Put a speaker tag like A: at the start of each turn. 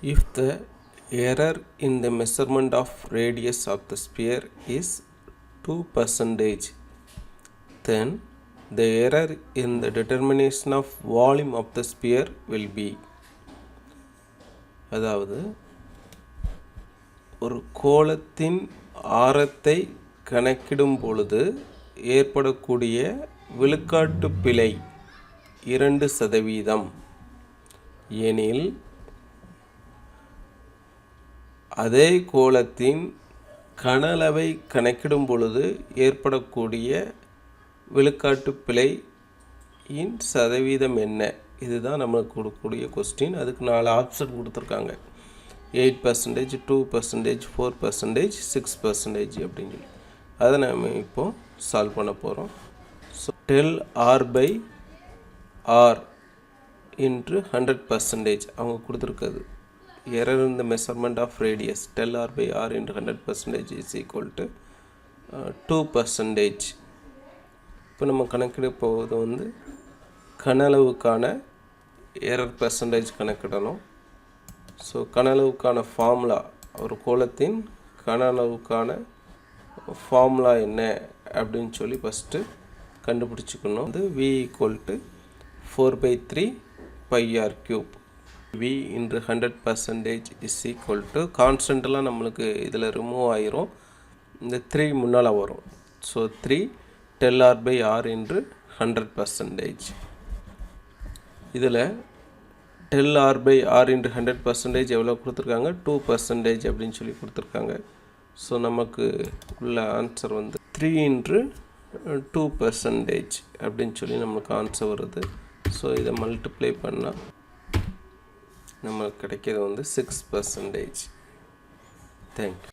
A: If the error in the measurement of radius of the sphere is 2%, then the error in the determination of volume of the sphere will be. அதாவது ஒரு கோளத்தின் ஆரத்தை கணக்கிடும் பொழுது ஏற்படக்கூடிய விழுக்காட்டு பிழை 2% எனில் அதே கோளத்தின் கன அளவை கணக்கிடும் பொழுது ஏற்படக்கூடிய விழுக்காட்டு பிழையின் சதவீதம் என்ன? இதுதான் நம்மளுக்கு கொடுக்கக்கூடிய கொஸ்டின். அதுக்கு 4 ஆப்ஷன் கொடுத்துருக்காங்க. 8%, 2%, 4%, 6% அப்படின்னு சொல்லி அதை நம்ம இப்போது சால்வ் பண்ண போகிறோம். So del R by R into 100% அவங்க கொடுத்துருக்குது. error in the measurement of radius del r by r into 100% is equal to 2%. இப்போ நம்ம கணக்கிட போவது வந்து கன அளவுக்கான எரர் பெர்சன்டேஜ் கணக்கிடணும். ஸோ கன அளவுக்கான ஃபார்முலா, ஒரு கோளத்தின் கன அளவுக்கான ஃபார்முலா என்ன அப்படின்னு சொல்லி ஃபஸ்ட்டு கண்டுபிடிச்சிக்கணும். வந்து v equal to 4/3 pi r cube. v into 100% is equal to கான்ஸ்டன்ட்லாம் நம்மளுக்கு இதில் ரிமூவ் ஆயிரும், இந்த 3 முன்னால் வரும். So 3 del r by r into 100%. இதில் del r by r into 100% எவ்வளோ கொடுத்துருக்காங்க? 2% அப்படின்னு சொல்லி கொடுத்துருக்காங்க. ஸோ நமக்கு உள்ள ஆன்சர் வந்து 3 into 2% அப்படின்னு சொல்லி நமக்கு ஆன்சர் வருது. ஸோ இதை மல்டிப்ளை பண்ணால் நமக்கு கிடைக்கிறது வந்து 6%. தேங்க்யூ.